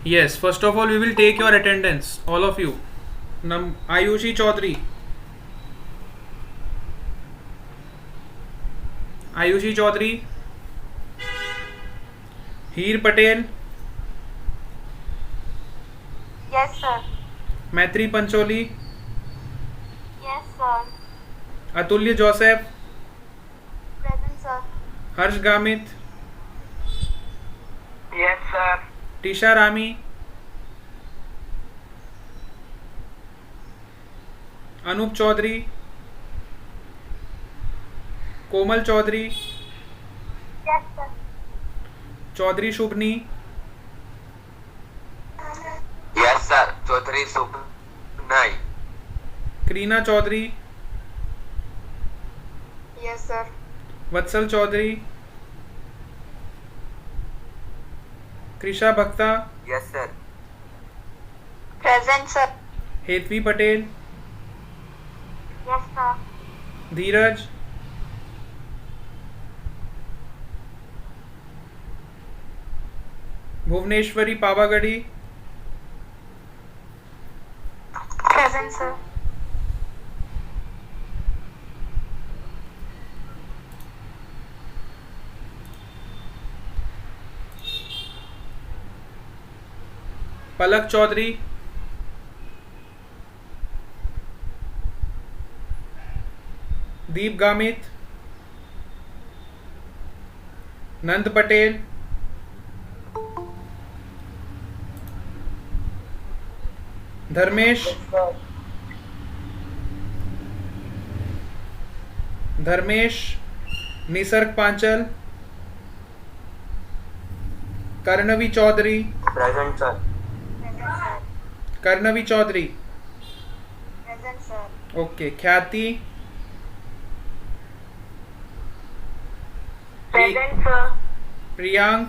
Yes, first of all, we will take your attendance, all of you. Ayushi Chaudhary. Ayushi Chaudhary. Heer Patel. Yes, sir. Maitri Pancholi. Yes, sir. Atulya Joseph. Present, sir. Harsh Gamit. Yes, sir. Tisha Rami. Anup Chaudhary. Komal Chaudhary. Yes, sir. Chaudhary Shubhni. Yes, sir. Chaudhary Subnai. Kareena Chaudhary. Yes, sir. Vatsal Chaudhary. Krisha Bhakta. Yes, sir. Present, sir. Hetvi Patel. Yes, sir. Dheeraj. Bhuvneshwari Pavagadi. Present, sir. Palak Chaudhary. Deep Gamit. Nand Patel. Dharmesh. Nisarg Panchal. Karnavi Chaudhary. Present, sir. Present, sir. Karnavi Chaudhary. Present, sir. Okay. Khyati. Present, sir. Priyank.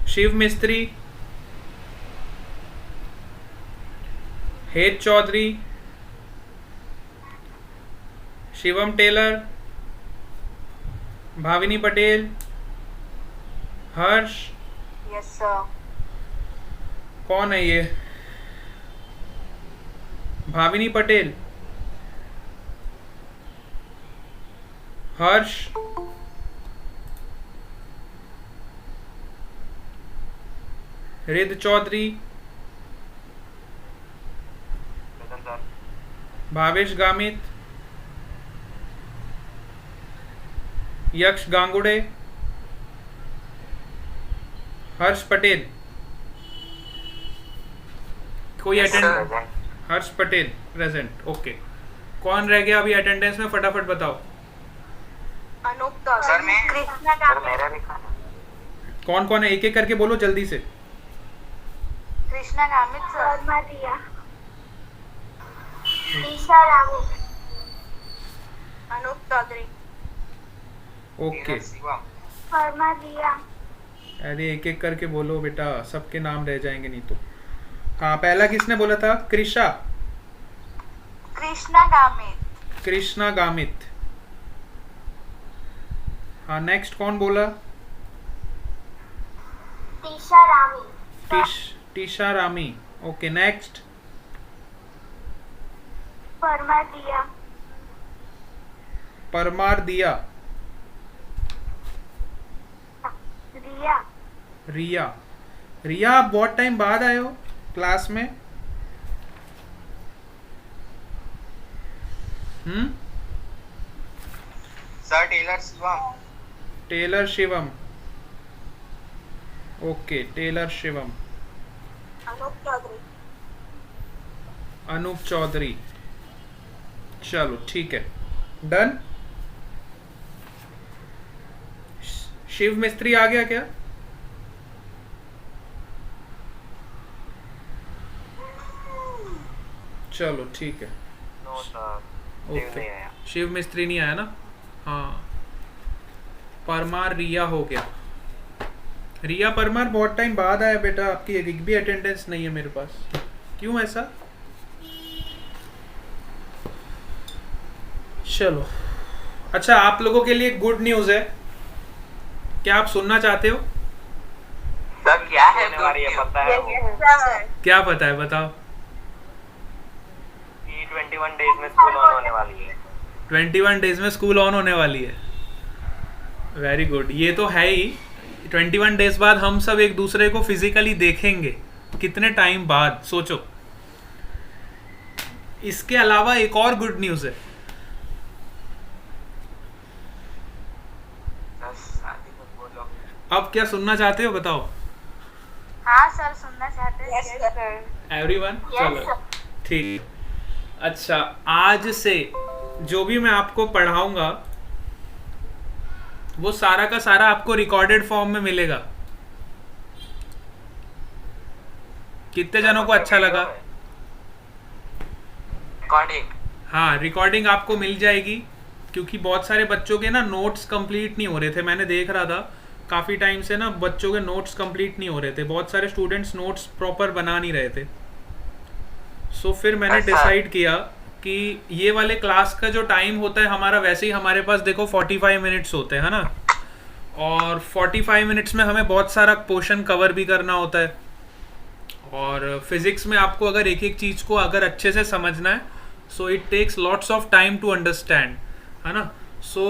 Shiv Mistry. Het Chaudhary. Shivam Tailor. Bhavini Patel. Harsh. Yes, sir. कौन है ये? Bhavini Patel. Harsh. Rid Chaudhary. Present, sir. Bhavesh Gamit. Yaksh Gangurde. Harsh Patel. कोई Yes, attend? sir. Present. Harsh Patel present. Okay. कौन रह गया अभी attendance में? फटाफट बताओ. अनूप चौधरी. Sir, मैं- कृष्णा सर गामित. मेरा लिखाना. कौन कौन है? एक एक करके बोलो जल्दी से. कृष्णा गामित, सर. मरिया. ईशा रामू. अनूप चौधरी. ओके. शिवम. फरमा दिया. अरे एक एक करके बोलो बेटा, सबके नाम रह जाएंगे नहीं तो. हाँ, पहला किसने बोला था? कृषा. कृष्णा गामित. कृष्णा गामित. हाँ, नेक्स्ट कौन बोला? टीशा रामी. टीशा रामी. ओके. नेक्स्ट. फरमा दिया. परमार दिया. रिया. रिया. रिया, आप बहुत टाइम बाद आए हो क्लास में. Sir, tailor Shivam. Tailor Shivam. Okay. Tailor Shivam. Anoop Chaudhary. Anoop Chaudhary. चलो ठीक है. डन. शिव मिस्त्री आ गया क्या? चलो ठीक है. No sir. ओके. शिव मिस्त्री नहीं आया ना? हाँ. परमार रिया हो गया. रिया परमार बहुत टाइम बाद आया बेटा. आपकी एक भी अटेंडेंस नहीं है मेरे पास. क्यों ऐसा? चलो. अच्छा, आप लोगों के लिए गुड न्यूज़ है. क्या आप सुनना चाहते हो? सर क्या होने वाली है पता है वो? क्या पता है, बताओ। कि 21 डेज में स्कूल ऑन होने वाली है। 21 डेज में स्कूल ऑन होने वाली है। वेरी गुड, ये तो है ही। 21 डेज बाद हम सब एक दूसरे को फिजिकली देखेंगे। कितने टाइम बाद, सोचो। इसके अलावा एक और गुड न्यूज़ है। शादी मत बोलो। अब क्या सुनना चाहते हो, बताओ। हाँ सर, सुनना चाहते हैं। Yes sir. एवरीवन, Yes, चलो sir. ठीक। अच्छा, आज से जो भी मैं आपको पढ़ाऊंगा वो सारा का सारा आपको रिकॉर्डेड फॉर्म में मिलेगा। कितने जनों को अच्छा लगा? रिकॉर्डिंग। हाँ, रिकॉर्डिंग आपको मिल जाएगी, क्योंकि बहुत सारे बच्चों के ना नोट्स कंप्लीट नहीं हो रहे थे। मैंने देख रहा था काफ़ी टाइम से ना बच्चों के नोट्स कंप्लीट नहीं हो रहे थे। बहुत सारे स्टूडेंट्स नोट्स प्रॉपर बना नहीं रहे थे। सो फिर मैंने अच्छा। डिसाइड किया कि ये वाले क्लास का जो टाइम होता है हमारा, वैसे ही हमारे पास देखो 45 मिनट्स होते हैं, है ना। और 45 मिनट्स में हमें बहुत सारा पोर्शन कवर भी करना होता है। और फिज़िक्स में आपको अगर एक एक चीज़ को अगर अच्छे से समझना है, so it takes lots of time to understand, है ना। सो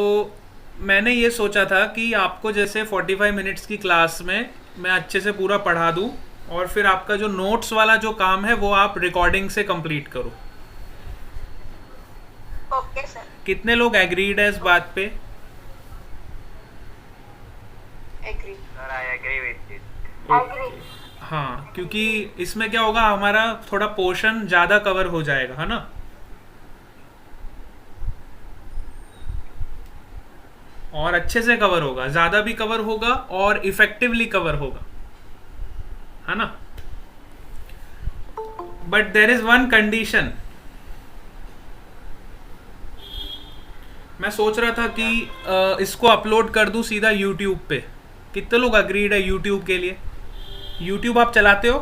मैंने ये सोचा था कि आपको जैसे 45 मिनट्स की क्लास में मैं अच्छे से पूरा पढ़ा दूँ, और फिर आपका जो नोट्स वाला जो काम है वो आप रिकॉर्डिंग से कंप्लीट करो। Okay sir. कितने लोग एग्रीड है इस बात पे? Agree. Sir I agree with this. Agree. हाँ, क्योंकि इसमें क्या होगा, हमारा थोड़ा पोर्शन ज़्यादा कवर हो जाएगा, है ना। और अच्छे से कवर होगा, ज़्यादा भी कवर होगा और इफेक्टिवली कवर होगा, है ना। But there is one condition. मैं सोच रहा था कि इसको अपलोड कर दूं सीधा यूट्यूब पे। कितने लोग अग्रीड है यूट्यूब के लिए? यूट्यूब आप चलाते हो?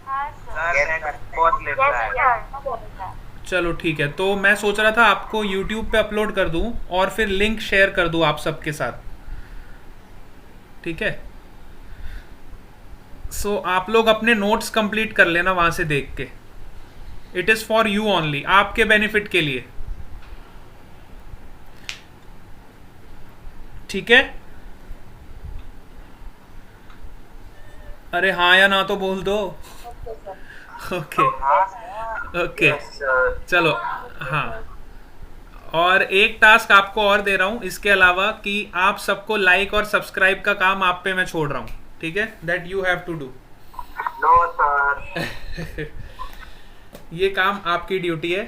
हाँ सर। सर बहुत लेता है। यस। चलो ठीक है, तो मैं सोच रहा था आपको यूट्यूब पे अपलोड कर दूं और फिर लिंक शेयर कर दूं आप सबके साथ, ठीक है। सो आप लोग अपने नोट्स कंप्लीट कर लेना वहां से देख के। It is for you only, आपके बेनिफिट के लिए, ठीक है। अरे हाँ या ना तो बोल दो। ओके ओके, चलो। हाँ, और एक टास्क आपको और दे रहा हूँ इसके अलावा, कि आप सबको लाइक और सब्सक्राइब का काम आप पे मैं छोड़ रहा हूँ, ठीक है। That you have to do. No sir. ये काम आपकी ड्यूटी है,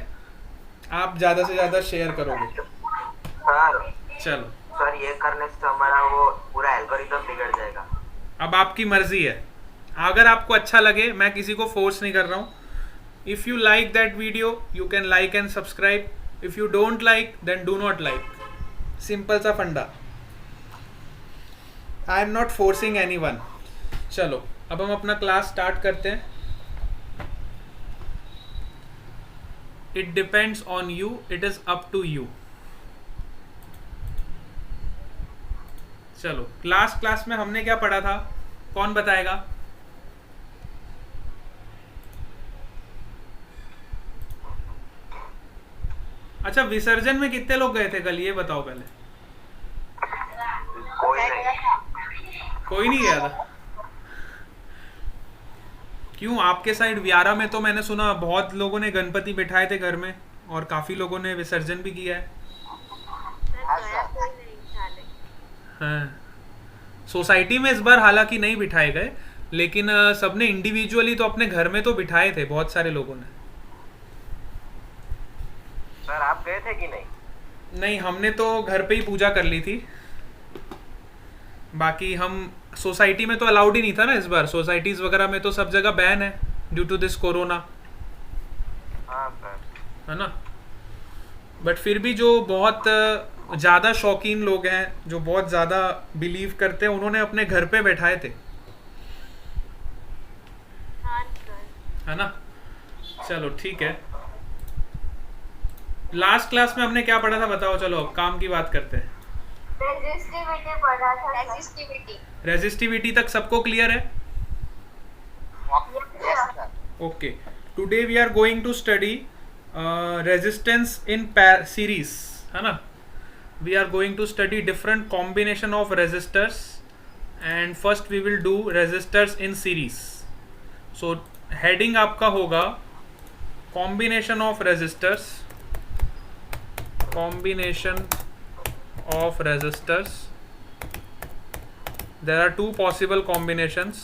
आप ज़्यादा से ज़्यादा शेयर करोगे। सर चलो, सर ये करने से हमारा वो पूरा एल्गोरिथम बिगड़ जाएगा। अब आपकी मर्जी है। अगर आपको अच्छा लगे, मैं किसी को फोर्स नहीं कर रहा हूँ। If you like that video you can like and subscribe, if you don't like then do not like. Simple सा फंडा। I am not forcing any one. चलो, अब हम अपना क्लास स्टार्ट करते हैं। It depends on you, it is up to you. चलो, class में हमने क्या पढ़ा था, कौन बताएगा? अच्छा, विसर्जन में कितने लोग गए थे कल, ये बताओ पहले। कोई नहीं। कोई नहीं गया था? क्यों, आपके साइड व्यारा में तो मैंने सुना बहुत लोगों ने गणपति बिठाए थे घर में, और काफी लोगों ने विसर्जन भी किया है। हाँ, सोसाइटी में इस बार हालांकि नहीं बिठाए गए, लेकिन सबने इंडिविजुअली तो अपने घर में तो बिठाए थे बहुत सारे लोगों ने। सर आप गए थे कि नहीं? नहीं, हमने तो घर पे ही पूजा कर ली थी। बाकी हम सोसाइटी में तो अलाउड ही नहीं था ना इस बार। सोसाइटीज वगैरह में तो सब जगह बैन है ड्यू टू दिस कोरोना, हाँ सर। है ना। बट फिर भी जो बहुत ज़्यादा शौकीन लोग हैं, जो बहुत ज़्यादा बिलीव करते हैं, उन्होंने अपने घर पे बैठाए थे, है ना। चलो ठीक है, लास्ट क्लास में हमने क्या पढ़ा था बताओ। चलो अब काम की बात करते हैं। रेजिस्टिविटी पढ़ा था। रेजिस्टिविटी। रेजिस्टिविटी तक सबको क्लियर है? Yes sir. Okay, today we are going to study resistance in series, है ना? We are going to study different combination of resistors and first we will do resistors in series. So heading आपका होगा combination of resistors, combination of resistors. There are two possible combinations.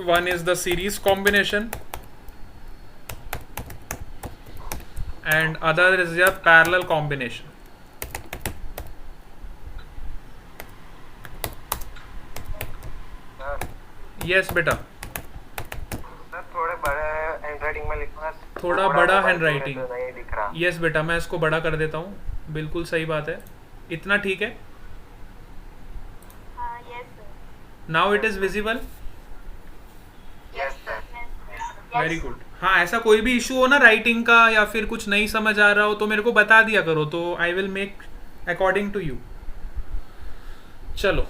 One is the series combination and other is your parallel combination. Yes बेटा, sir थोड़े बड़े handwriting में लिखना. थोड़ा बड़ा handwriting. नहीं दिख रहा. यस बेटा, मैं इसको बड़ा कर देता हूँ. बिल्कुल सही बात है. इतना ठीक है? Yes sir. Now it is visible. Yes sir. Very good. हाँ, ऐसा कोई भी इशू हो ना राइटिंग का या फिर कुछ नहीं समझ आ रहा हो तो मेरे को बता दिया करो, तो I will make according to you. चलो,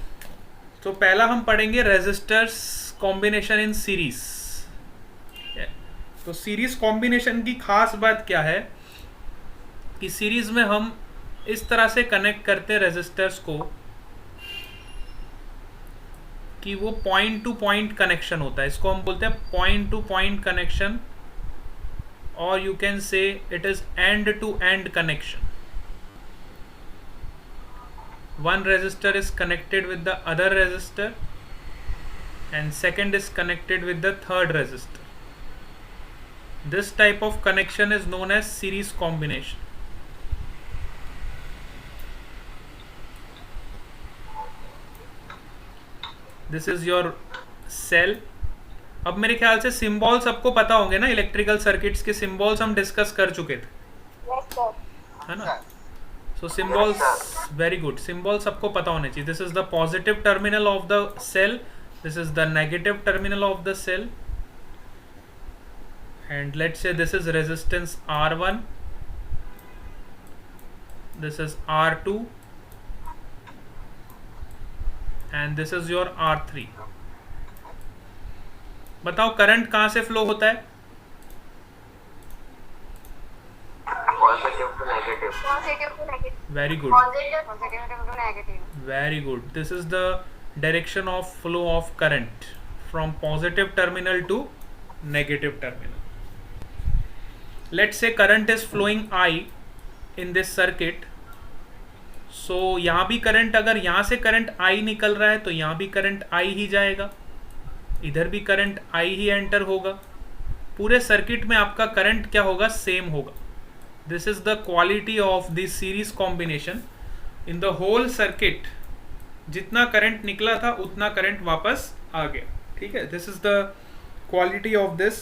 तो पहला हम पढ़ेंगे रेजिस्टर्स कॉम्बिनेशन इन सीरीज. तो सीरीज कॉम्बिनेशन की खास बात क्या है कि सीरीज में हम इस तरह से कनेक्ट करते हैं रेजिस्टर्स को कि वो पॉइंट टू पॉइंट कनेक्शन होता है. इसको हम बोलते हैं पॉइंट टू पॉइंट कनेक्शन, और you can say it is end to end connection. one resistor is connected with the other resistor and second is connected with the third resistor. This type of connection is known as series combination. This is your cell. अब मेरे ख्याल से symbol सबको पता होंगे ना, electrical circuits के symbols हम डिस्कस कर चुके थे, यस सर। है ना? So symbols, very good, symbol सबको पता होने चाहिए. This is the positive terminal of the cell, this is the negative terminal of the cell, and let's say this is resistance R1, this is R2 and this is your R3. बताओ current कहां से flow होता है? Positive to negative. Positive to negative. Very good, positive to negative. very good. This is the direction of flow of current from positive terminal to negative terminal. Let's say current is flowing I in this circuit. So यहाँ भी current, अगर यहाँ से current I निकल रहा है तो यहाँ भी करंट I ही जाएगा, इधर भी करंट I ही एंटर होगा. पूरे सर्किट में आपका करंट क्या होगा? सेम होगा. This is the quality of this series combination. In the whole circuit जितना करंट निकला था उतना करंट वापस आ गया. ठीक है, this is the quality of this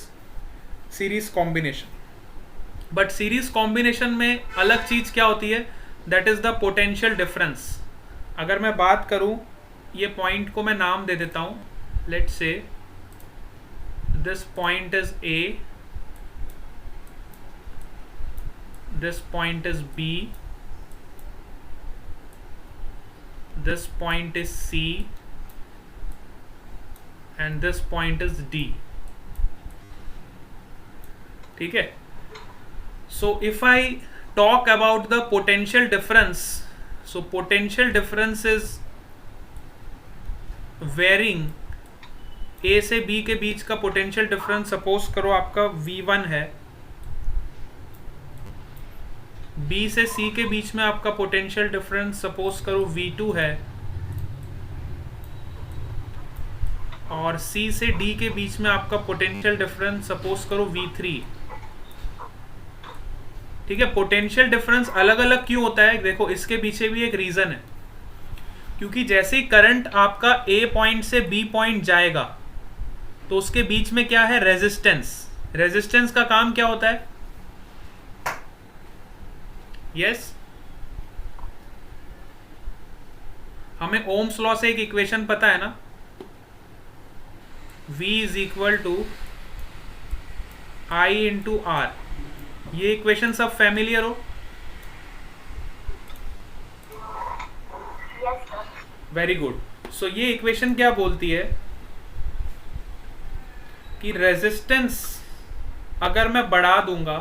series combination. But series combination में अलग चीज क्या होती है? That is the potential difference. अगर मैं बात करूं, ये पॉइंट को मैं नाम दे देता हूं. Let's say this point is A, this point is B, this point is C, and this point is D. ठीक है? So if I talk about the potential difference, so potential difference is varying. A से B के बीच का potential difference suppose करो आपका V1 है, B से C के बीच में आपका पोटेंशियल डिफरेंस सपोज करो V2 है, और C से D के बीच में आपका पोटेंशियल डिफरेंस सपोज करो V3. ठीक है, पोटेंशियल डिफरेंस अलग अलग क्यों होता है? देखो, इसके पीछे भी एक रीजन है. क्योंकि जैसे ही करंट आपका A पॉइंट से B पॉइंट जाएगा तो उसके बीच में क्या है? रेजिस्टेंस. रेजिस्टेंस का काम क्या होता है? यस, हमें ओम्स लॉ से एक इक्वेशन पता है ना, V is equal to I into R. ये इक्वेशन सब फैमिलियर हो? Very good. सो ये इक्वेशन क्या बोलती है कि रेजिस्टेंस अगर मैं बढ़ा दूंगा,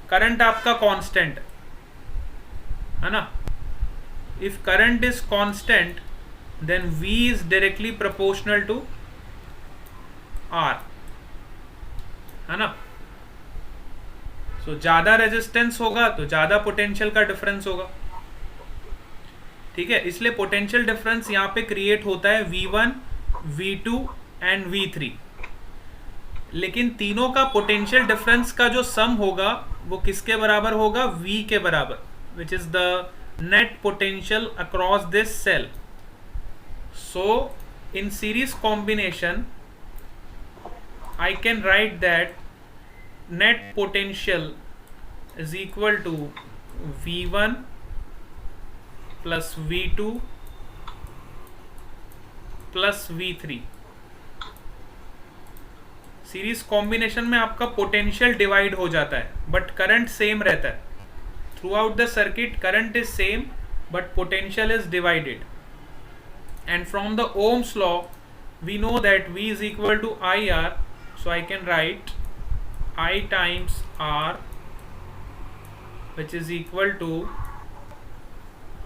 करंट आपका कांस्टेंट है ना, if current is constant then V is directly proportional to R, है ना. सो ज्यादा रेजिस्टेंस होगा तो ज्यादा पोटेंशियल का डिफरेंस होगा. ठीक है, इसलिए पोटेंशियल डिफरेंस यहाँ पे क्रिएट होता है V1, V2 एंड V3. लेकिन तीनों का पोटेंशियल डिफरेंस का जो सम होगा वो किसके बराबर होगा? V के बराबर, which is the net potential across this cell. So in series combination I can write that net potential is equal to V1 plus V2 plus V3. Series combination में आपका पोटेंशियल डिवाइड हो जाता है but current same रहता है. Through out the circuit current is same but potential is divided. And from the Ohm's law we know that V is equal to IR, so I can write I times R which is equal to,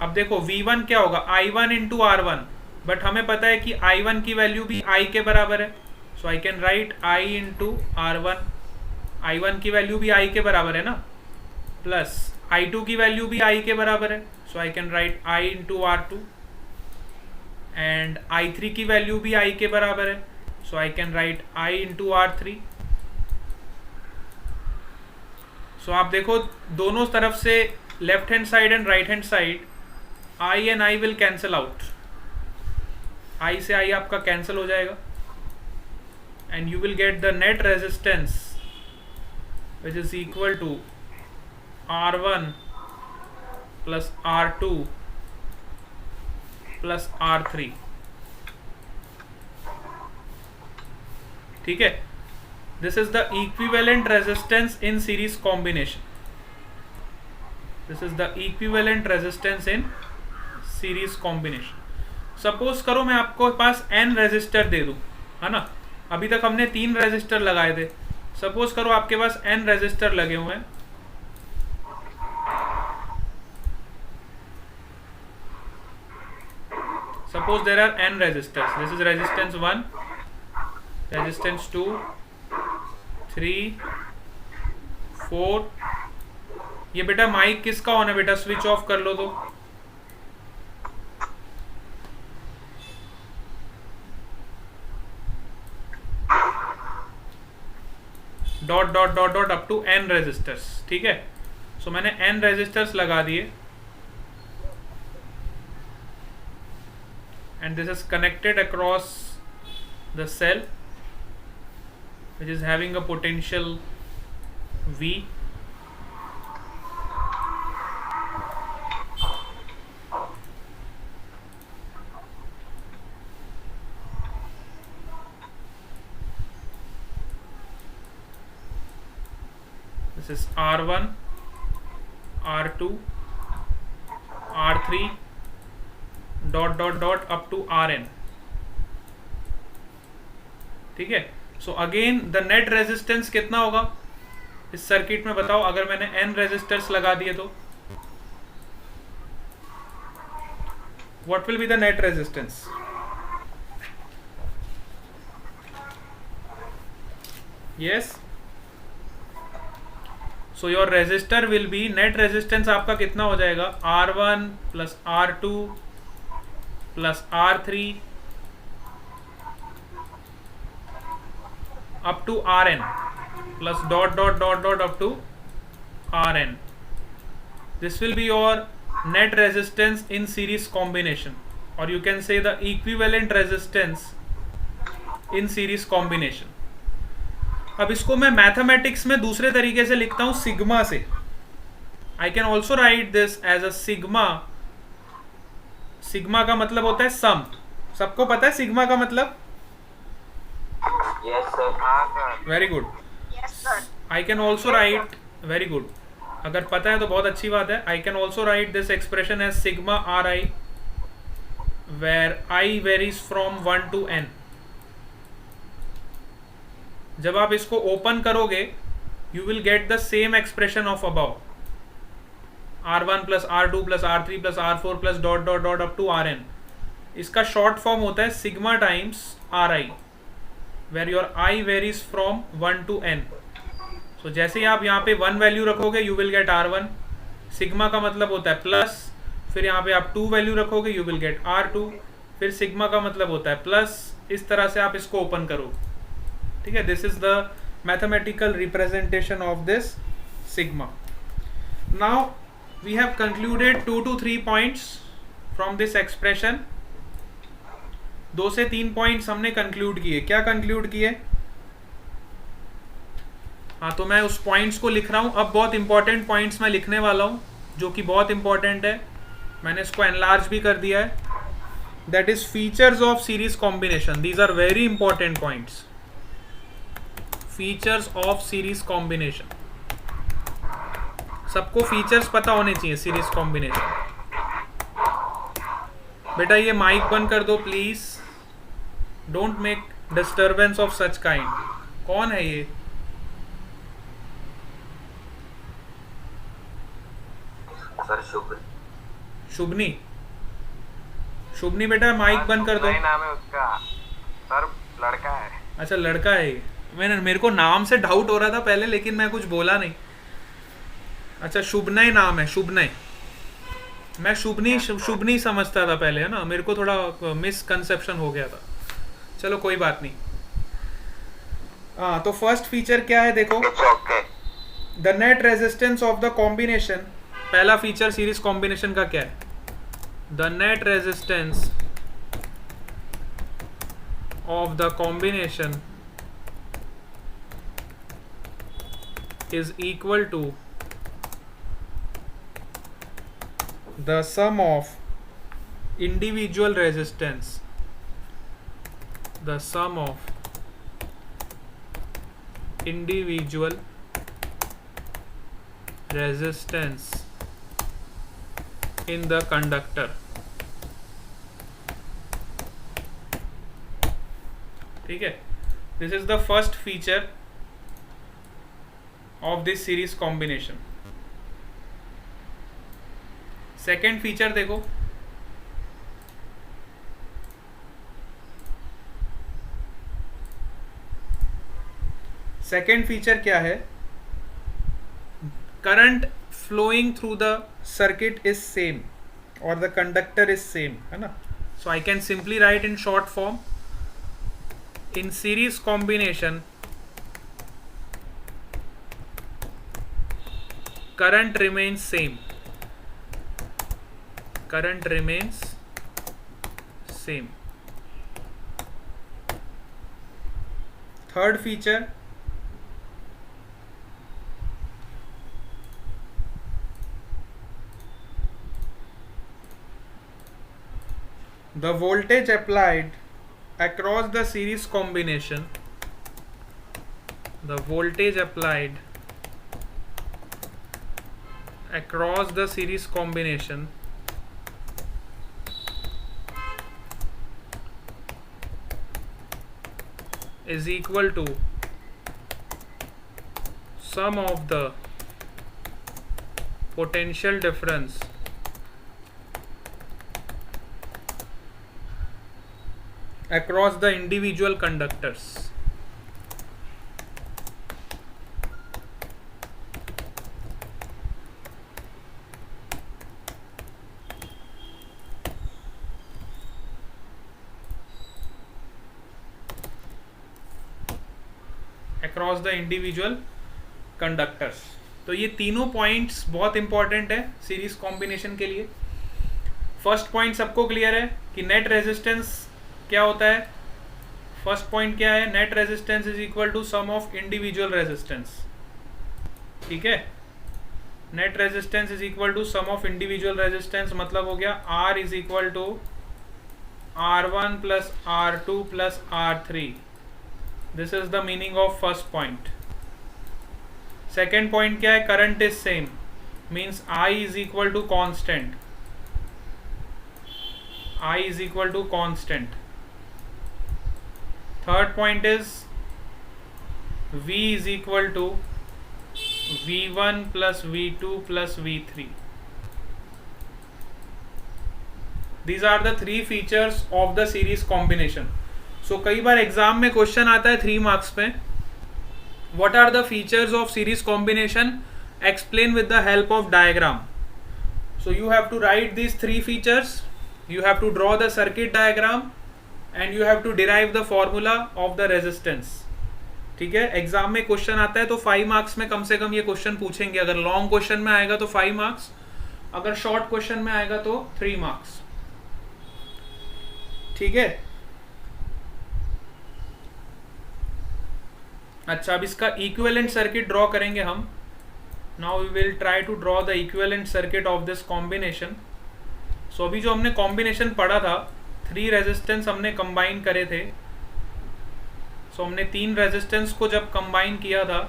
अब देखो V1 क्या होगा? I1 into R1, but हमें पता है कि I1 की value भी I के बराबर है, so I can write I into R1. I1 की वैल्यू भी I के बराबर है ना, प्लस I2 की वैल्यू भी I के बराबर है, so I can write I into R2. And I3 की वैल्यू भी I के बराबर है, so I can write I into R3. So आप देखो दोनों तरफ से left hand side and right hand side I and I will cancel out. I से I आपका कैंसिल हो जाएगा and you will get the net resistance which is equal to R1 plus R2 plus R3. ठीक है, this is the equivalent resistance in series combination. This is the equivalent resistance in series combination. Suppose करो मैं आपको पास n resistor दे दूं, है ना. अभी तक हमने 3 रेजिस्टर लगाए थे. सपोज करो आपके पास n रेजिस्टर लगे हुए हैं. Suppose there are n resistors. This is resistance 1, resistance 2, 3, 4. ये बेटा माइक किसका ऑन है बेटा? स्विच ऑफ कर लो तो. Dot dot dot dot up to n resistors. ठीक है, सो मैंने n रेजिस्टर्स लगा दिए and this is connected across the cell which is having a potential V. This is R1, R2, R3 dot dot dot up to Rn. ठीक है, so again the net resistance कितना होगा इस circuit में? बताओ, अगर मैंने n रेजिस्टर्स लगा दिए तो what will be the net resistance? Yes, so your resistor will be, net resistance आपका कितना हो जाएगा? R1 plus R2 plus R3 up to Rn plus dot dot dot dot up to Rn. This will be your net resistance in series combination, or you can say the equivalent resistance in series combination. अब इसको मैं mathematics में दूसरे तरीके से लिखता हूं, sigma से. I can also write this as a sigma. Sigma का मतलब होता है सम. सबको पता है सिग्मा का मतलब? Yes sir. Very good. Yes, sir. I can also write, very good, अगर पता है तो बहुत अच्छी बात है. I can also write this expression as sigma r i where I varies from 1 to n. जब आप इसको ओपन करोगे you will get the same expression of above, r1 plus r2 plus r3 plus r4 plus dot dot dot up to rn. इसका short form होता है sigma times r i, where your i varies from 1 to n. So जैसे ही आप यहाँ पे 1 value रखोगे you will gate r1. Sigma का मतलब होता है प्लस, फिर यहाँ पे आप 2 वैल्यू रखोगे यू विल गेट r2, फिर सिग्मा का मतलब होता है प्लस. इस तरह से आप इसको ओपन करो. ठीक है, this is the mathematical representation of this sigma. Now we have concluded 2 to 3 points from this expression. 2 से 3 पॉइंट्स हमने कंक्लूड किए. क्या कंक्लूड किए? हाँ, तो मैं उस पॉइंट्स को लिख रहा हूँ. अब बहुत इंपॉर्टेंट पॉइंट्स मैं लिखने वाला हूँ जो कि बहुत इंपॉर्टेंट है. मैंने इसको एनलार्ज भी कर दिया है. That is features of series combination. These are very important points. Features of series combination. सबको फीचर्स पता होने चाहिए सीरीज कॉम्बिनेशन. बेटा ये माइक बंद कर दो please. Don't make disturbance of such kind. कौन है ये? सर शुभनी. शुभनी बेटा माइक बंद कर दो. नहीं नाम है उसका सर, लड़का है. अच्छा लड़का है ये. मेरे को नाम से डाउट हो रहा था पहले, लेकिन मैं कुछ बोला नहीं. अच्छा शुभनय नाम है, शुभनय. मैं शुभनी समझता था पहले, है ना. मेरे को थोड़ा मिसकंसेप्शन हो गया था. चलो कोई बात नहीं. हाँ, तो फर्स्ट फीचर क्या है देखो. The net resistance of the combination. पहला फीचर सीरीज कॉम्बिनेशन का क्या है? The net resistance of the combination is equal to the sum of individual resistance, the sum of individual resistance in the conductor. ठीक है, this is the first feature of this series combination. Second feature देखो. Second feature क्या है? Current flowing through the circuit is same और the conductor is same, है ना. So I can simply write in short form. In series combination current remains same. Current remains same. Third feature, the voltage applied across the series combination, the voltage applied across the series combination is equal to sum of the potential difference across the individual conductors. Across the individual conductors. तो ये तीनों points बहुत important है series combination के लिए. First point सबको clear है कि नेट रेजिस्टेंस क्या होता है. फर्स्ट पॉइंट क्या है? Net resistance is equal to sum of individual resistance. ठीक है, net resistance is equal to sum of individual resistance. मतलब हो गया R is equal to R1 plus R2 plus R3. This is the meaning of first point. Second point क्या है? Current is same, means I is equal to constant. I is equal to constant. Third point is V is equal to V1 plus V2 plus V3. These are the three features of the series combination. So कई बार exam में question आता है 3 marks पे, what are the features of series combination, explain with the help of diagram. So you have to write these 3 features, you have to draw the circuit diagram and you have to derive the formula of the resistance. ठीक है, exam में question आता है तो 5 marks में कम से कम ये question पूछेंगे. अगर लॉन्ग क्वेश्चन में आएगा तो 5 मार्क्स, अगर शॉर्ट क्वेश्चन में आएगा तो 3 मार्क्स. ठीक है. अच्छा, अब इसका इक्विवेलेंट सर्किट ड्रॉ करेंगे हम. Now we will try to draw the equivalent circuit of this combination. So अभी जो हमने कॉम्बिनेशन पढ़ा था, 3 रेजिस्टेंस हमने कंबाइन करे थे. सो हमने 3 रेजिस्टेंस को जब कंबाइन किया था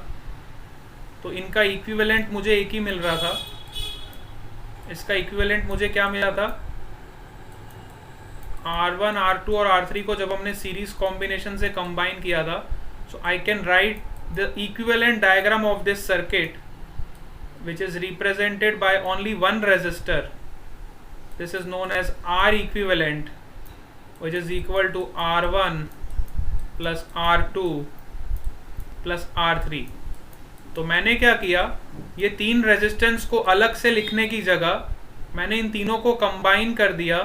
तो इनका इक्विवेलेंट मुझे एक ही मिल रहा था. इसका इक्विवेलेंट मुझे क्या मिला था, R1, R2 और R3 को जब हमने सीरीज कॉम्बिनेशन से कंबाइन किया था. So I can write the equivalent diagram of this circuit, which is represented by only one resistor. This is known as R equivalent, which is equal to R1 plus R2 plus R3. तो मैंने क्या किया, ये 3 resistance को अलग से लिखने की जगह मैंने इन तीनों को कंबाइन कर दिया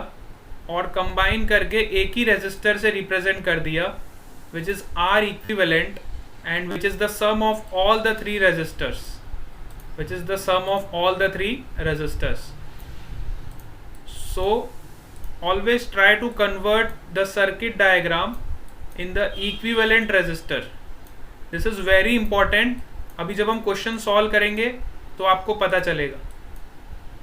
और कंबाइन करके एक ही रेजिस्टर से रिप्रेजेंट कर दिया, which is R equivalent and which is the sum of all the 3 resistors, which is the sum of all the 3 resistors. So always try to convert the circuit diagram in the equivalent resistor. This is very important. अभी जब हम question solve करेंगे तो आपको पता चलेगा.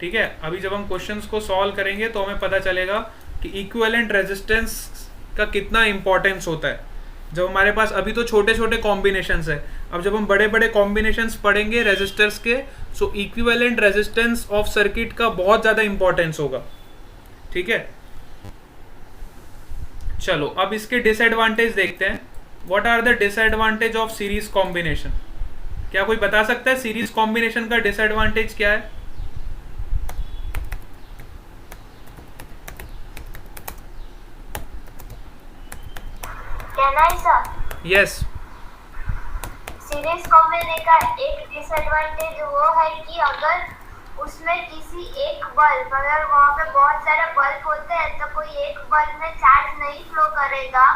ठीक है, अभी जब हम क्वेश्चंस को सॉल्व करेंगे तो हमें पता चलेगा कि इक्विवेलेंट रेजिस्टेंस का कितना इंपॉर्टेंस होता है. जब हमारे पास अभी तो छोटे छोटे कॉम्बिनेशंस है, अब जब हम बड़े बड़े कॉम्बिनेशंस पढ़ेंगे रेजिस्टर्स के, सो इक्विवेलेंट रेजिस्टेंस ऑफ सर्किट का बहुत ज़्यादा इंपॉर्टेंस होगा. ठीक है, चलो अब इसके डिसएडवांटेज देखते हैं. What are the disadvantage of series combination? क्या कोई बता सकता है सीरीज कॉम्बिनेशन का डिसएडवांटेज क्या है? Can I, sir? Yes. Series combination का एक डिसएडवांटेज वो है कि अगर उसमें किसी एक बल्ब, अगर वहाँ पे बहुत सारे बल्ब होते हैं तो कोई एक बल्ब में चार्ज नहीं फ्लो करेगा,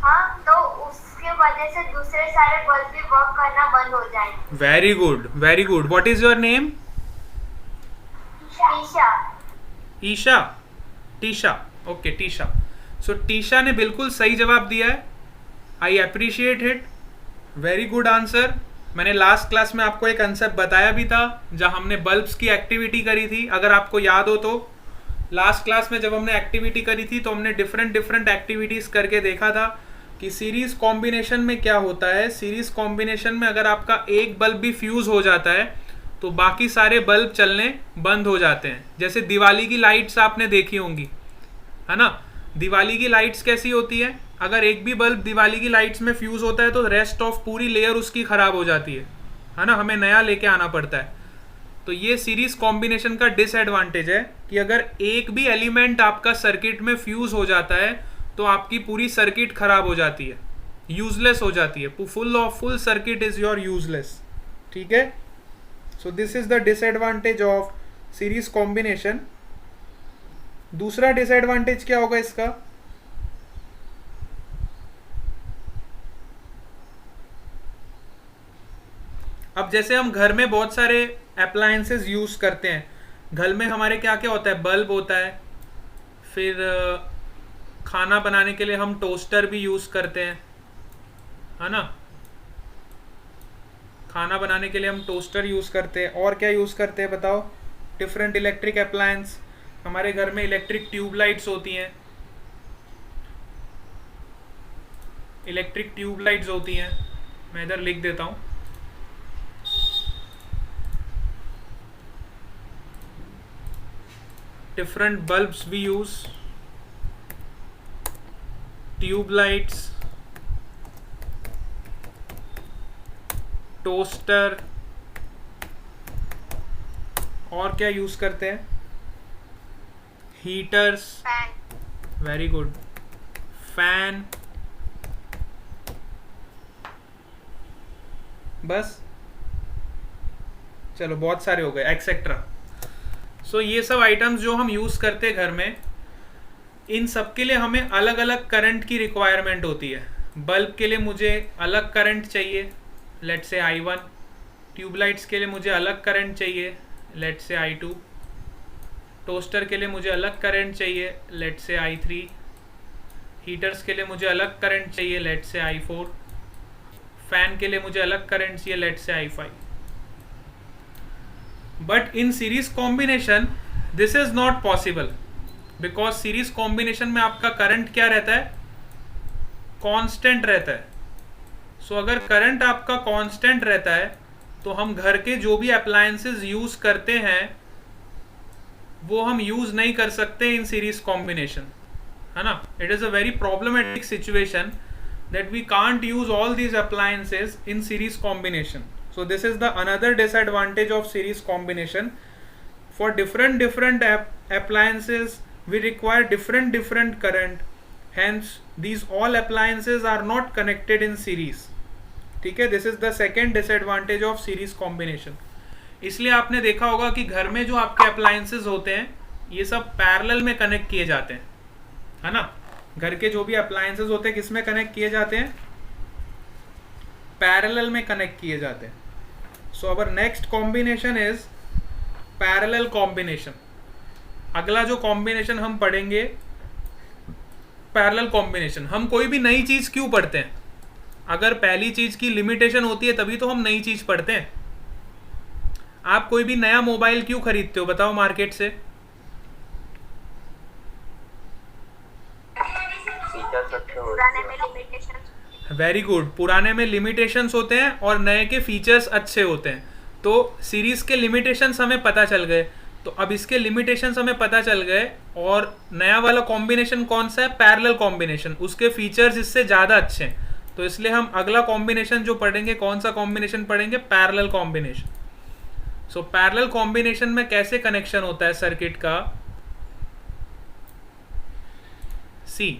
हाँ, तो उसके वजह से दूसरे सारे बल्ब भी वर्क करना बंद हो जाएंगे. Very good, very good. What is your name? Isha. Isha, Tisha. Okay, Tisha. So Tisha ने बिल्कुल सही जवाब दिया है. I appreciate it. Very good answer. मैंने लास्ट क्लास में आपको एक कंसेप्ट बताया भी था जहां हमने बल्ब्स की एक्टिविटी करी थी. अगर आपको याद हो तो लास्ट क्लास में जब हमने एक्टिविटी करी थी तो हमने डिफरेंट एक्टिविटीज़ करके देखा था कि सीरीज कॉम्बिनेशन में क्या होता है. सीरीज कॉम्बिनेशन में अगर आपका एक बल्ब भी फ्यूज़ हो जाता है तो बाकी सारे बल्ब चलने बंद हो जाते हैं. जैसे दिवाली की लाइट्स आपने देखी होंगी, है ना. दिवाली की लाइट्स कैसी होती है, अगर एक भी बल्ब दिवाली की लाइट्स में फ्यूज होता है तो रेस्ट ऑफ पूरी लेयर उसकी खराब हो जाती है ना, हमें नया लेके आना पड़ता है. तो ये सीरीज कॉम्बिनेशन का डिसएडवांटेज है कि अगर एक भी एलिमेंट आपका सर्किट में फ्यूज हो जाता है तो आपकी पूरी सर्किट खराब हो जाती है, यूजलेस हो जाती है. Full circuit is your useless. ठीक है, so this is the disadvantage of series combination. दूसरा डिसएडवांटेज क्या होगा इसका? अब जैसे हम घर में बहुत सारे अप्लायंसेस यूज करते हैं, घर में हमारे क्या क्या होता है, बल्ब होता है, फिर खाना बनाने के लिए हम टोस्टर भी यूज करते हैं, है ना. खाना बनाने के लिए हम टोस्टर यूज करते हैं. और क्या यूज करते हैं बताओ? Different electric appliance. हमारे घर में इलेक्ट्रिक ट्यूबलाइट्स होती हैं, इलेक्ट्रिक ट्यूबलाइट्स होती हैं. मैं इधर लिख देता हूँ. different bulbs we use. Tubelights, toaster, और क्या यूज करते हैं? Heaters, fan. Very good, fan, बस चलो बहुत सारे हो गए, एक्सेट्रा। सो ये सब आइटम्स जो हम यूज करते हैं घर में, इन सब के लिए हमें अलग अलग करंट की रिक्वायरमेंट होती है। बल्ब के लिए मुझे अलग करंट चाहिए, लेट से I1। ट्यूबलाइट्स के लिए मुझे अलग करंट चाहिए, लेट से I2। टोस्टर के लिए मुझे अलग करंट चाहिए, लेट से I3। हीटर्स के लिए मुझे अलग करंट चाहिए, लेट से I4। फैन के लिए मुझे अलग करंट चाहिए, लेट से I5। But in series combination this is not possible, because series combination में आपका करंट क्या रहता है? कांस्टेंट रहता है। सो अगर करंट आपका कांस्टेंट रहता है तो हम घर के जो भी अप्लायंसेस यूज करते हैं वो हम यूज नहीं कर सकते इन सीरीज कॉम्बिनेशन, है ना? It is a very problematic situation that we can't use all these appliances in series combination. So this is the another disadvantage of series combination. For different appliances we require different current, hence these all appliances are not connected in series. ठीक है, this is the second disadvantage of series combination. इसलिए आपने देखा होगा कि घर में जो आपके appliances होते हैं ये सब पैरेलल में कनेक्ट किए जाते हैं, है ना? घर के जो भी अप्लायंसेस होते हैं किसमें कनेक्ट किए जाते हैं? पैरेलल में कनेक्ट किए जाते हैं। So our next combination is parallel combination. अगला जो कॉम्बिनेशन हम पढ़ेंगे पैरेलल कॉम्बिनेशन। हम कोई भी नई चीज क्यों पढ़ते हैं? अगर पहली चीज की लिमिटेशन होती है तभी तो हम नई चीज पढ़ते हैं। आप कोई भी नया मोबाइल क्यों खरीदते हो बताओ मार्केट से? पुराने में लिमिटेशन। वेरी गुड, पुराने में लिमिटेशंस होते हैं और नए के फीचर्स अच्छे होते हैं। तो सीरीज के लिमिटेशंस हमें पता चल गए, तो अब इसके लिमिटेशंस हमें पता चल गए, और नया वाला कॉम्बिनेशन कौन सा है? Parallel combination. उसके फीचर्स इससे ज़्यादा अच्छे हैं, तो इसलिए हम अगला कॉम्बिनेशन जो पढ़ेंगे कौन सा कॉम्बिनेशन पढ़ेंगे? Parallel combination. So parallel combination में कैसे कनेक्शन होता है सर्किट का? सी,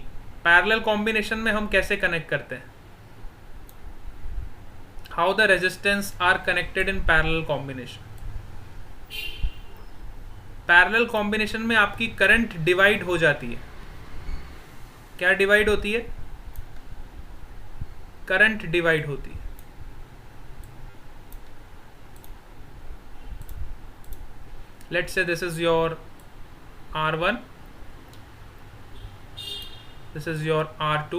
पैरेलल कॉम्बिनेशन में हम कैसे कनेक्ट करते हैं? How the resistance R connected in parallel combination. Parallel combination में आपकी करंट डिवाइड हो जाती है। क्या डिवाइड होती है? करंट डिवाइड होती है। Let's say this is your R1, this is your R2,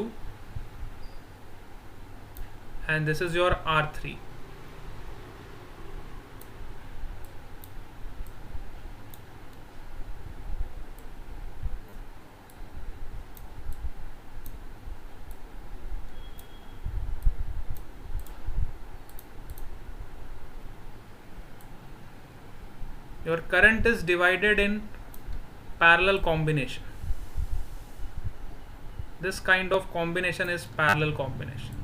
and this is your R3. Your current is divided in parallel combination. This kind of combination is parallel combination.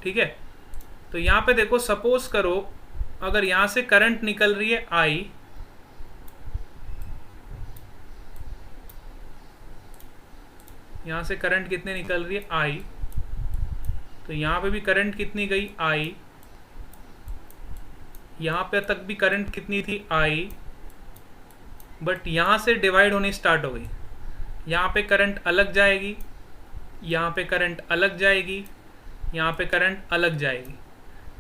ठीक है, तो यहां पे देखो, suppose करो अगर यहां से करंट निकल रही है I, यहां से करंट कितनी निकल रही है? I, तो यहां पे भी करंट कितनी गई? I, यहां पे तक भी करंट कितनी थी? I, बट यहां से डिवाइड होनी स्टार्ट हो गई। यहां पे करंट अलग जाएगी, यहां पे करंट अलग जाएगी, यहां पे करंट अलग जाएगी।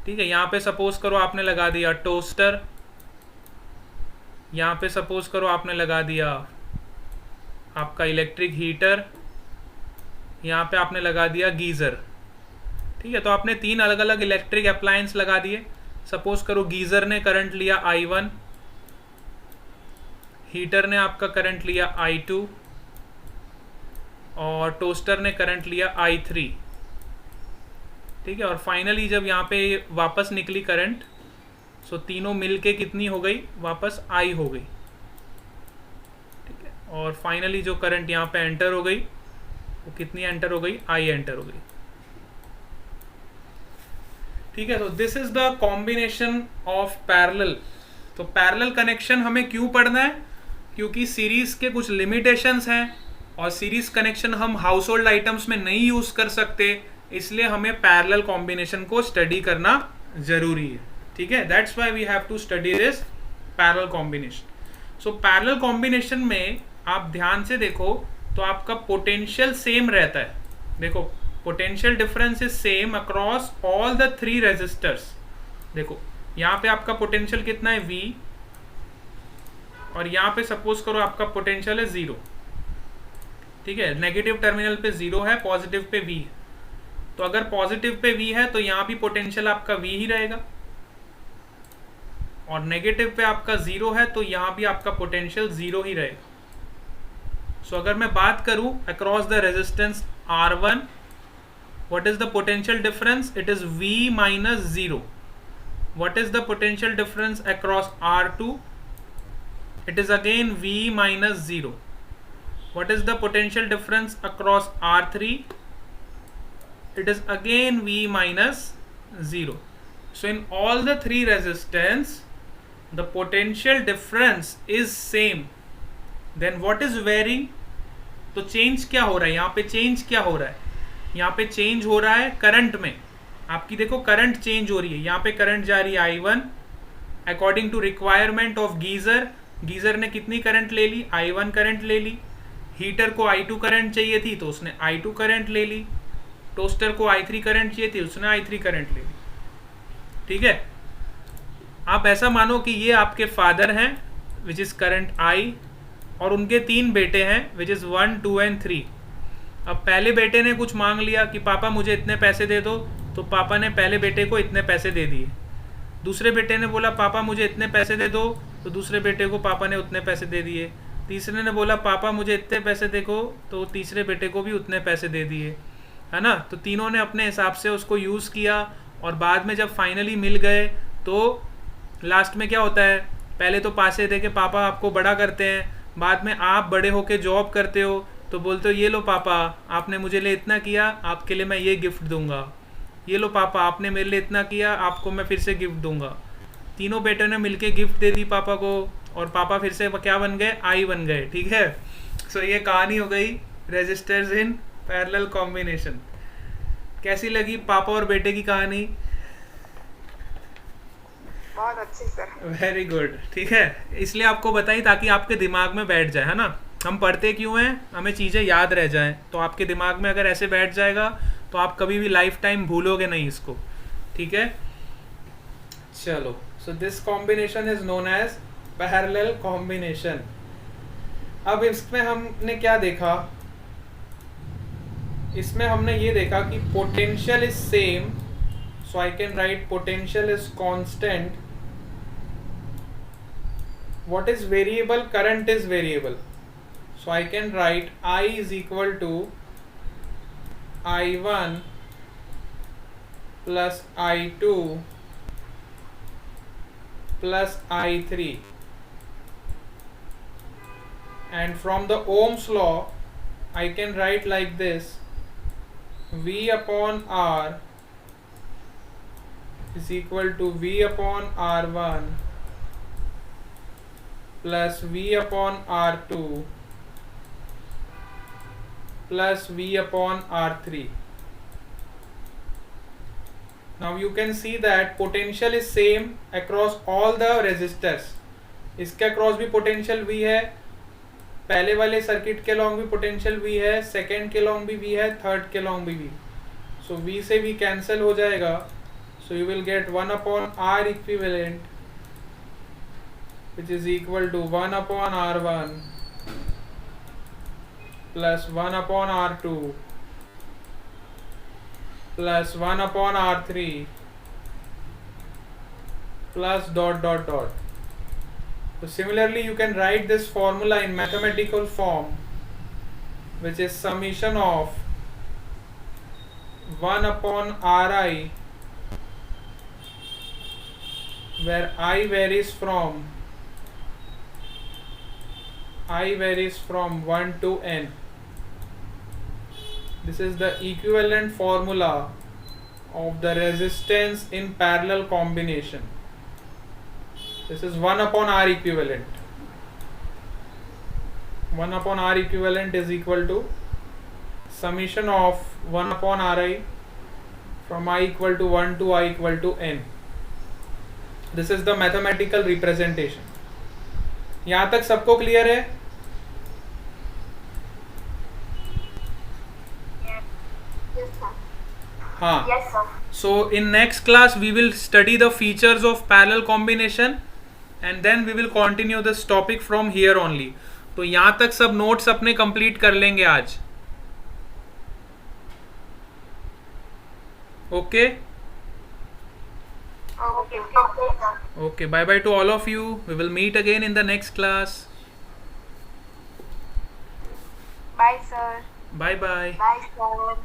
ठीक है, यहां पे सपोज करो आपने लगा दिया टोस्टर, यहां पे सपोज करो आपने लगा दिया आपका इलेक्ट्रिक हीटर, यहाँ पे आपने लगा दिया गीज़र। ठीक है, तो आपने 3 अलग अलग इलेक्ट्रिक अप्लायंस लगा दिए। सपोज करो गीज़र ने करंट लिया I1, हीटर ने आपका करंट लिया I2, और टोस्टर ने करंट लिया I3, ठीक है। और फाइनली जब यहाँ पे वापस निकली करंट, सो तीनों मिलके कितनी हो गई, वापस I हो गई, ठीक है। और फाइनली जो करंट यहाँ पे एंटर हो गई वो कितनी एंटर हो गई, I एंटर हो गई, ठीक है। तो this is the combination of parallel. तो पैरेलल कनेक्शन हमें क्यों पढ़ना है, क्योंकि सीरीज के कुछ लिमिटेशंस हैं और सीरीज कनेक्शन हम हाउस होल्ड आइटम्स में नहीं यूज कर सकते, इसलिए हमें पैरेलल कॉम्बिनेशन को स्टडी करना जरूरी है, ठीक है। That's why we have to study this parallel combination. So parallel combination में आप ध्यान से देखो तो आपका पोटेंशियल सेम रहता है। देखो potential difference is same across all the 3 resistors. देखो यहाँ पे आपका पोटेंशियल कितना है V, और यहाँ पे सपोज करो आपका पोटेंशियल है 0, ठीक है। नेगेटिव टर्मिनल पे 0 है, पॉजिटिव पे V है। तो अगर पॉजिटिव पे V है तो यहाँ भी पोटेंशियल आपका V ही रहेगा, और नेगेटिव पे आपका 0 है तो यहाँ भी आपका पोटेंशियल 0 ही रहेगा। सो अगर मैं बात करूं across the resistance R1, what is the potential difference? It is V minus 0. What is the potential difference across R2? It is again V minus 0. What is the potential difference across R3? It is again V minus 0. So in all the 3 resistance, the potential difference is same. Then what is varying? तो change क्या हो रहा है यहाँ पे, change क्या हो रहा है, यहाँ पे चेंज हो रहा है करंट में। आपकी देखो करंट चेंज हो रही है, यहाँ पे करंट जा रही है I1 according to requirement of geyser. Geyser ने कितनी करंट ले ली, I1 करंट ले ली। हीटर को I2 करंट चाहिए थी तो उसने I2 करंट ले ली। टोस्टर को I3 करंट चाहिए थी, उसने I3 करंट ले ली, ठीक है। आप ऐसा मानो कि ये आपके फादर हैं विच इज करंट I, और उनके 3 बेटे हैं विच इज 1, 2 एंड 3। अब पहले बेटे ने कुछ मांग लिया कि पापा मुझे इतने पैसे दे दो, तो पापा ने पहले बेटे को इतने पैसे दे दिए। दूसरे बेटे ने बोला पापा मुझे इतने पैसे दे दो, तो दूसरे बेटे को पापा ने उतने पैसे दे दिए। तीसरे ने बोला पापा मुझे इतने पैसे देखो, तो तीसरे बेटे को भी उतने पैसे दे दिए, है ना। तो तीनों ने अपने हिसाब से उसको यूज़ किया, और बाद में जब फाइनली मिल गए तो लास्ट में क्या होता है, पहले तो पैसे दे के पापा आपको बड़ा करते हैं, बाद में आप बड़े होके जॉब करते हो तो बोलते हो ये लो पापा आपने मुझे लिए इतना किया, आपके लिए मैं ये गिफ्ट दूंगा। ये लो पापा आपने मेरे लिए इतना किया, आपको मैं फिर से गिफ्ट दूंगा। तीनों बेटों ने मिलके गिफ्ट दे दी पापा को, और पापा फिर से क्या बन गए, I बन गए, ठीक है। सो ये कहानी हो गई रेजिस्टर्स इन पैरेलल कॉम्बिनेशन। कैसी लगी पापा और बेटे की कहानी? बहुत अच्छी सर। वेरी गुड, ठीक है। इसलिए आपको बताई ताकि आपके दिमाग में बैठ जाए, है ना। हम पढ़ते क्यों हैं, हमें चीज़ें याद रह जाएं। तो आपके दिमाग में अगर ऐसे बैठ जाएगा तो आप कभी भी लाइफ टाइम भूलोगे नहीं इसको, ठीक है। चलो, so this combination is known as parallel combination. अब इसमें हमने क्या देखा, इसमें हमने ये देखा कि potential is same, so I can right potential is constant. What is variable? Current is variable. So I can write I is equal to I1 plus I2 plus I3. And from the Ohm's law, I can write like this: V upon R is equal to V upon R1 plus V upon R2 plus V upon R3. Now you can see that potential is same across all the resistors. इसके across भी potential V है, पहले वाले circuit के long भी potential V है, second के long भी V है, थर्ड के लॉन्ग भी V। सो V से V कैंसिल हो जाएगा, so you will gate 1 upon R equivalent which is equal to 1 upon R1 plus 1 upon R2 plus 1 upon R3 plus dot dot dot. So similarly you can write this formula in mathematical form which is summation of 1 upon Ri, where I varies from 1 to n. This is the equivalent formula of the resistance in parallel combination. This is 1 upon R equivalent. 1 upon R equivalent is equal to summation of 1 upon Ri from I equal to 1 to I equal to n. This is the mathematical representation. यहाँ तक सबको clear है? Yes, sir. हाँ. Yes, sir. So in next class we will study the features of parallel combination and then we will continue this topic from here only. तो यहाँ तक सब notes अपने कंप्लीट कर लेंगे आज. Okay. Okay, sir. Okay, bye bye to all of you. We will meet again in the next class. Bye, sir. Bye bye. Bye, sir.